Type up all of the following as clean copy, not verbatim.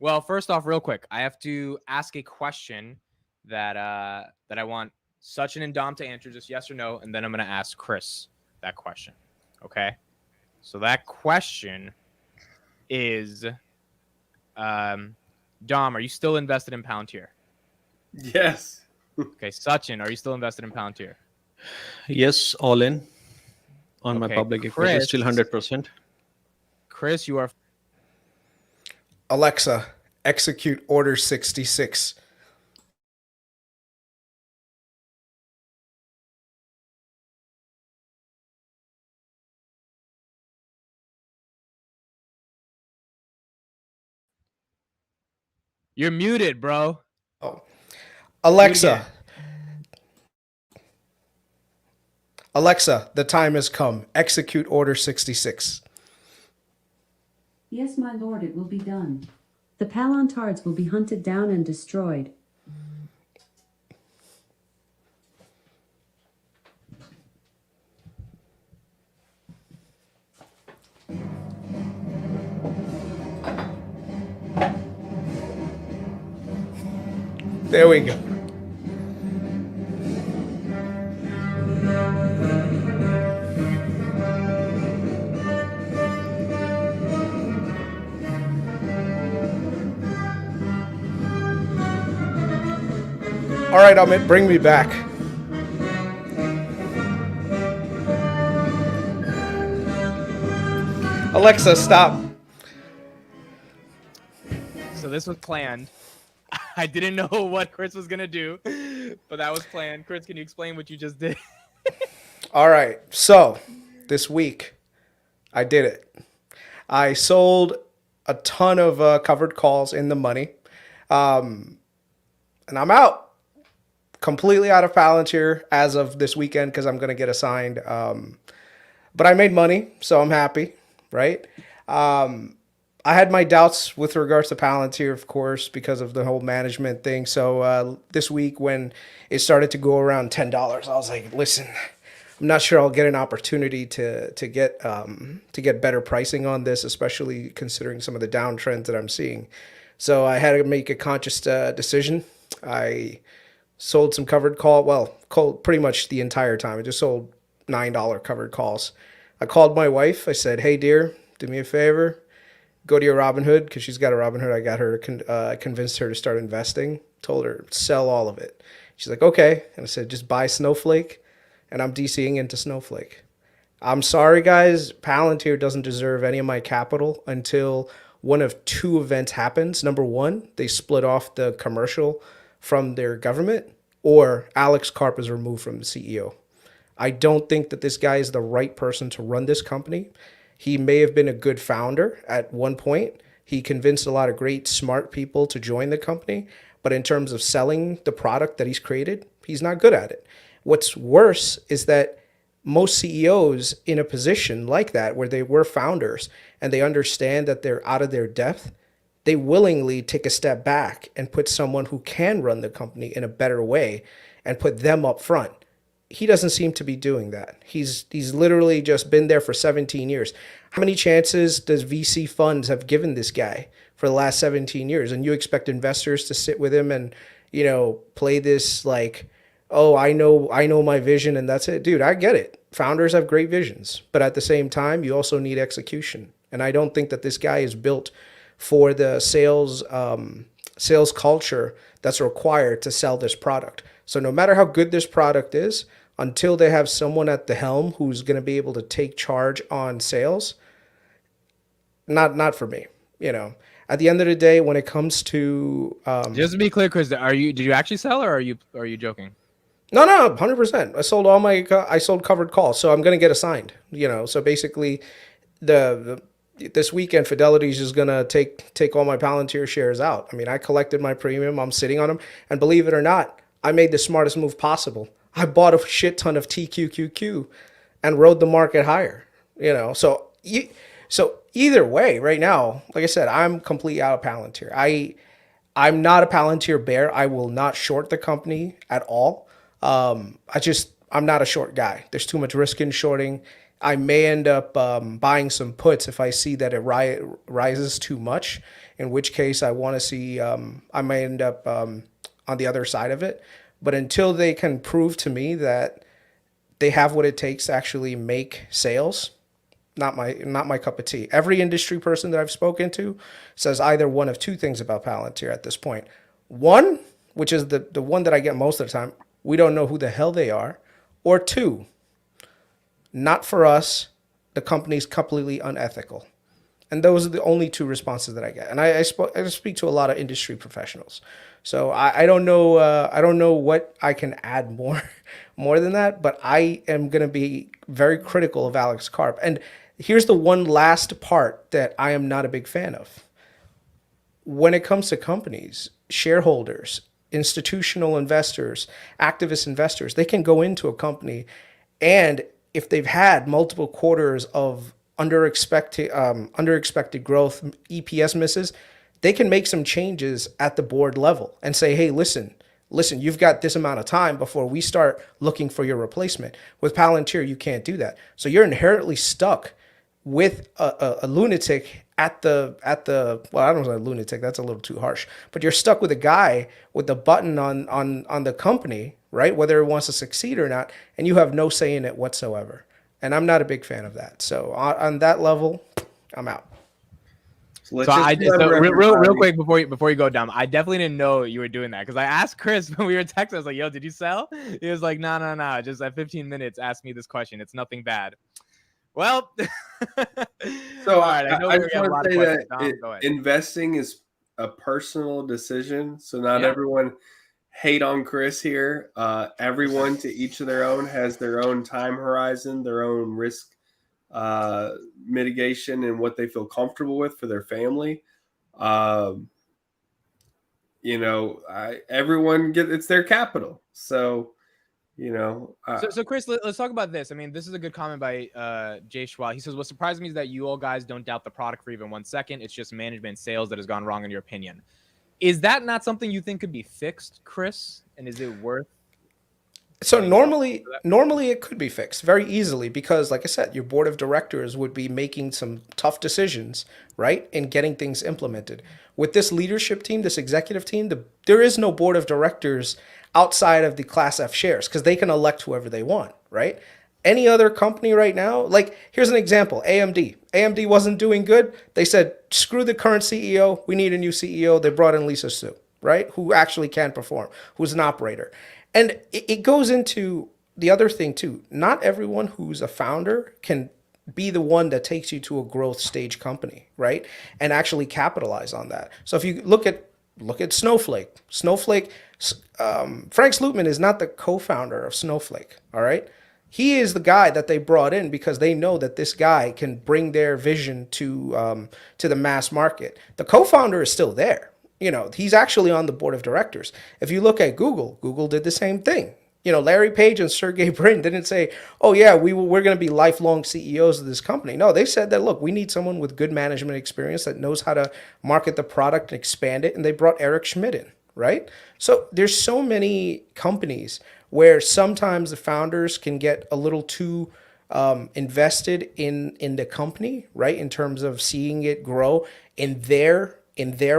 Well, first off, real quick, I have to ask a question that I want Sachin and Dom to answer, just yes or no, and then I'm gonna ask Chris that question. Okay. So that question is, Dom, are you still invested in Palantir? Yes. Okay, Sachin, are you still invested in Palantir? Yes, all in on my Okay, public equity, still 100%. Chris, you are. Alexa, execute Order 66. You're muted, bro. Oh. Alexa. Alexa, the time has come. Execute Order 66. Yes, my lord, it will be done. The Palantards will be hunted down and destroyed. There we go. All right, Amit, bring me back. Alexa, stop. So this was planned. I didn't know what Chris was gonna do, but that was planned. Chris, can you explain what you just did? All right, so this week I did it. I sold a ton of covered calls in the money, and I'm out. Completely out of Palantir as of this weekend because I'm going to get assigned. But I made money, so I'm happy, right? I had my doubts with regards to Palantir, of course, because of the whole management thing. So this week when it started to go around $10, I was like, listen, I'm not sure I'll get an opportunity to get better pricing on this, especially considering some of the downtrends that I'm seeing. So I had to make a conscious decision. I sold some covered call. Well, pretty much the entire time. I just sold $9 covered calls. I called my wife. I said, hey, dear, do me a favor. Go to your Robinhood, because she's got a Robinhood. I got her, convinced her to start investing. Told her, sell all of it. She's like, okay. And I said, just buy Snowflake. And I'm DCing into Snowflake. I'm sorry, guys. Palantir doesn't deserve any of my capital until one of two events happens. Number one, they split off the commercial from their government, or Alex Karp is removed from the CEO. I don't think that this guy is the right person to run this company. He may have been a good founder at one point. He convinced a lot of great, smart people to join the company. But in terms of selling the product that he's created, he's not good at it. What's worse is that most CEOs in a position like that, where they were founders and they understand that they're out of their depth, they willingly take a step back and put someone who can run the company in a better way and put them up front. He doesn't seem to be doing that. He's literally just been there for 17 years. How many chances does VC funds have given this guy for the last 17 years? And you expect investors to sit with him and, play this like, oh, I know my vision and that's it. Dude, I get it. Founders have great visions, but at the same time, you also need execution. And I don't think that this guy is built for the sales culture that's required to sell this product. So no matter how good this product is, until they have someone at the helm who's going to be able to take charge on sales, not for me. At the end of the day, when it comes to just to be clear, Chris, did you actually sell, or are you joking? No, 100%. I sold covered calls, so I'm going to get assigned. So basically, this weekend, Fidelity is just gonna take all my Palantir shares out. I mean, I collected my premium. I'm sitting on them, and believe it or not, I made the smartest move possible. I bought a shit ton of TQQQ and rode the market higher. So either way, right now, like I said, I'm completely out of Palantir. I'm not a Palantir bear. I will not short the company at all. I'm not a short guy. There's too much risk in shorting. I may end up buying some puts if I see that it rises too much in which case I want to see, I might end up on the other side of it. But until they can prove to me that they have what it takes to actually make sales, not my cup of tea. Every industry person that I've spoken to says either one of two things about Palantir at this point. One, which is the one that I get most of the time, we don't know who the hell they are. Or two, not for us, the company's completely unethical. And those are the only two responses that I get. And I speak to a lot of industry professionals. So I don't know what I can add more than that, but I am going to be very critical of Alex Karp. And here's the one last part that I am not a big fan of. When it comes to companies, shareholders, institutional investors, activist investors, they can go into a company, and if they've had multiple quarters of underexpected growth, EPS misses, they can make some changes at the board level and say, hey, listen, you've got this amount of time before we start looking for your replacement. With Palantir, you can't do that. So you're inherently stuck with a lunatic at the well, I don't know, a lunatic, that's a little too harsh, but you're stuck with a guy with the button on the company, right? Whether it wants to succeed or not, and you have no say in it whatsoever. And I'm not a big fan of that. So on that level, I'm out. So real quick before you go down, I definitely didn't know you were doing that because I asked Chris when we were texting. I was like, "Yo, did you sell?" He was like, "No. Just at 15 minutes, ask me this question. It's nothing bad." Well, so all right. I just want to say that investing is a personal decision. So not everyone hate on Chris here. Everyone, to each of their own, has their own time horizon, their own risk mitigation, and what they feel comfortable with for their family. Everyone it's their capital. So, so Chris, let's talk about this. I mean, this is a good comment by Jay Schwal. He says, what surprised me is that you all guys don't doubt the product for even 1 second. It's just management sales that has gone wrong in your opinion. Is that not something you think could be fixed, Chris? And is it worth? So normally it could be fixed very easily because, like I said, your board of directors would be making some tough decisions, right, and getting things implemented. With this leadership team, this executive team, there is no board of directors outside of the Class F shares because they can elect whoever they want, right? Any other company right now, like here's an example, AMD. AMD wasn't doing good. They said, screw the current CEO. We need a new CEO. They brought in Lisa Su, right, who actually can perform, who's an operator. And it goes into the other thing too. Not everyone who's a founder can be the one that takes you to a growth stage company, right? And actually capitalize on that. So if you look at Snowflake, Frank Slootman is not the co-founder of Snowflake, all right? He is the guy that they brought in because they know that this guy can bring their vision to the mass market. The co-founder is still there. He's actually on the board of directors. If you look at Google did the same thing. Larry Page and Sergey Brin didn't say, oh yeah, we're going to be lifelong CEOs of this company. No, they said that, look, we need someone with good management experience that knows how to market the product and expand it. And they brought Eric Schmidt in, right? So there's so many companies where sometimes the founders can get a little too invested in the company, right? In terms of seeing it grow in their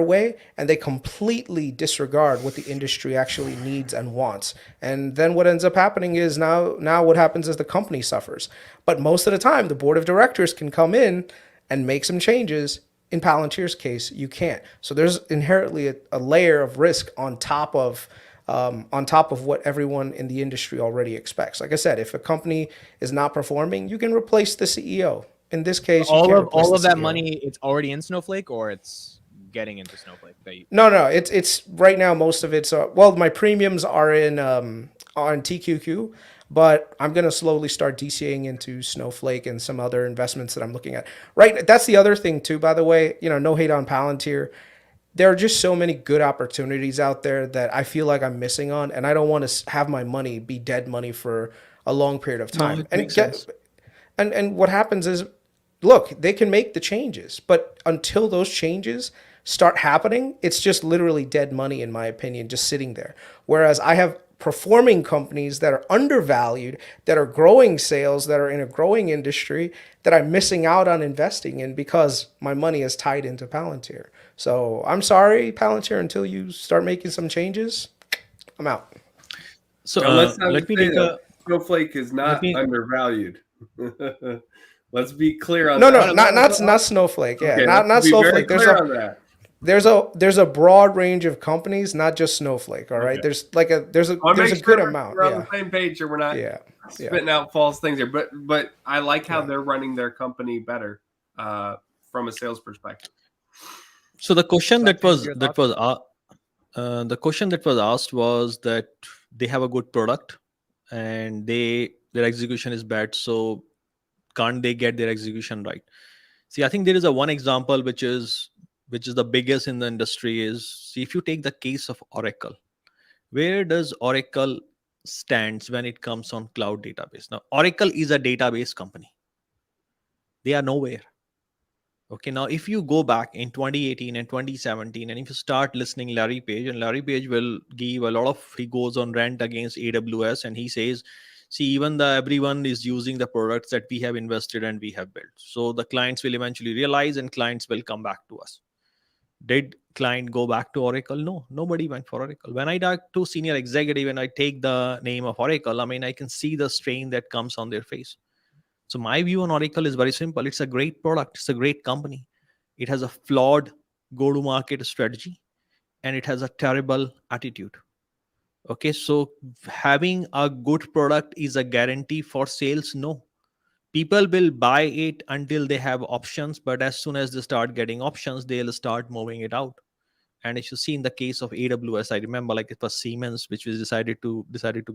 way, and they completely disregard what the industry actually needs and wants. And then what ends up happening is now what happens is the company suffers. But most of the time, the board of directors can come in and make some changes. In Palantir's case, you can't. So there's inherently a layer of risk on top of what everyone in the industry already expects. Like I said, if a company is not performing, you can replace the CEO. In this case, all of that money, it's already in Snowflake, or it's getting into Snowflake? No, it's right now. Most of it's my premiums are in TQQ, but I'm gonna slowly start DCAing into Snowflake and some other investments that I'm looking at. Right, that's the other thing too. By the way, no hate on Palantir. There are just so many good opportunities out there that I feel like I'm missing on, and I don't want to have my money be dead money for a long period of time. And what happens is, look, they can make the changes, but until those changes start happening, it's just literally dead money, in my opinion, just sitting there. Whereas I have performing companies that are undervalued, that are growing sales, that are in a growing industry that I'm missing out on investing in because my money is tied into Palantir. So I'm sorry, Palantir, until you start making some changes, I'm out. So let's not let me say take that Snowflake is not undervalued. Let's be clear on that. Not Snowflake. Yeah, Okay, not be Snowflake. very clear on that. There's a broad range of companies, not just Snowflake. All right, Okay. there's a good amount. We're on the same page, or we're not spitting out false things here. But I like how they're running their company better from a sales perspective. So the question the question that was asked was that they have a good product and their execution is bad. So can't they get their execution right? See, I think there is a one example which is the biggest in the industry is, see, if you take the case of Oracle, where does Oracle stands when it comes on cloud database? Now, Oracle is a database company. They are nowhere. Okay, now if you go back in 2018 and 2017, and if you start listening Larry Page, and Larry Page will give a lot of, he goes on rant against AWS, and he says, see, even everyone is using the products that we have invested and we have built. So the clients will eventually realize and clients will come back to us. Did client go back to Oracle? No, nobody went for Oracle. When I talk to senior executive and I take the name of Oracle, I mean, I can see the strain that comes on their face. So my view on Oracle is very simple. It's a great product. It's a great company. It has a flawed go-to-market strategy and it has a terrible attitude. Okay, so having a good product is a guarantee for sales? No. People will buy it until they have options, but as soon as they start getting options, they'll start moving it out. And if you see in the case of AWS, I remember like it was Siemens, which was decided to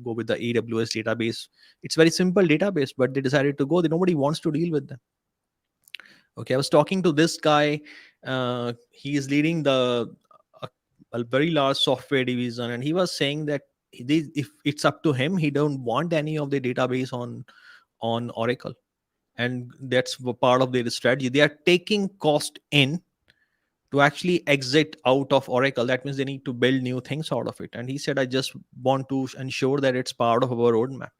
go with the AWS database. It's very simple database, but they decided to go. Nobody wants to deal with them. Okay, I was talking to this guy. He is leading a very large software division, and he was saying that if it's up to him, he don't want any of the database on Oracle, and that's part of their strategy. They are taking cost in to actually exit out of Oracle. That means they need to build new things out of it. And he said, I just want to ensure that it's part of our roadmap.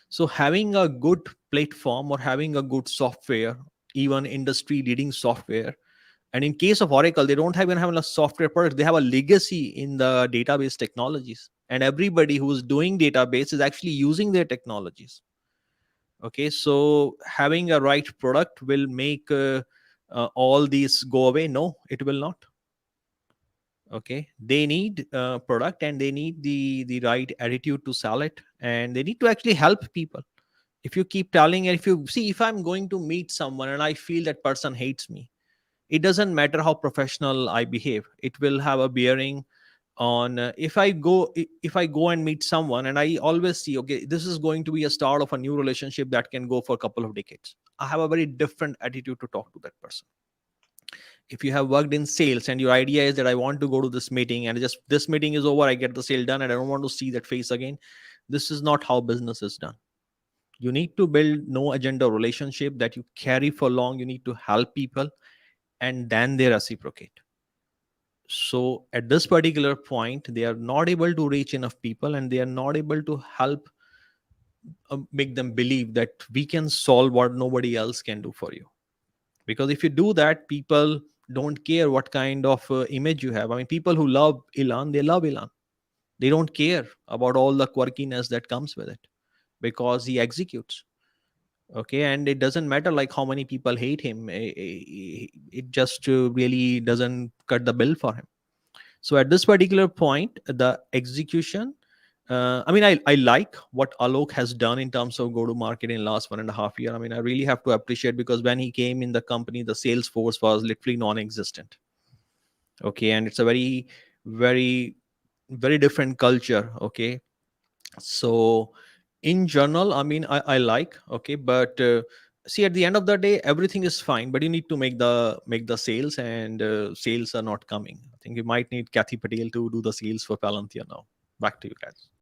So having a good platform or having a good software, even industry leading software, and in case of Oracle, they don't even have a software product. They have a legacy in the database technologies. And everybody who's doing database is actually using their technologies. Okay, so having a right product will make all these go away? No, it will not. Okay, they need product and they need the right attitude to sell it, and they need to actually help people. If you keep telling, and if you see, if I'm going to meet someone and I feel that person hates me, it doesn't matter how professional I behave. It will have a bearing on if I go and meet someone and I always see, okay, this is going to be a start of a new relationship that can go for a couple of decades. I have a very different attitude to talk to that person. If you have worked in sales and your idea is that I want to go to this meeting and just this meeting is over, I get the sale done and I don't want to see that face again, this is not how business is done. You need to build no agenda relationship that you carry for long. You need to help people and then they reciprocate. So at this particular point, they are not able to reach enough people and they are not able to help make them believe that we can solve what nobody else can do for you. Because if you do that, people don't care what kind of image you have. I mean, people who love Elon, they love Elon. They don't care about all the quirkiness that comes with it because he executes. Okay, and it doesn't matter like how many people hate him. It just really doesn't cut the bill for him. So at this particular point, the execution, I mean, I like what Alok has done in terms of go to market in last 1.5 years. I mean, I really have to appreciate, because when he came in the company, the sales force was literally non-existent. Okay, and it's a very, very, very different culture. Okay, so in general, I mean, I like, okay, but see, at the end of the day, everything is fine, but you need to make the sales, and sales are not coming. I think you might need Kathy Patel to do the sales for Palantir now. Back to you guys.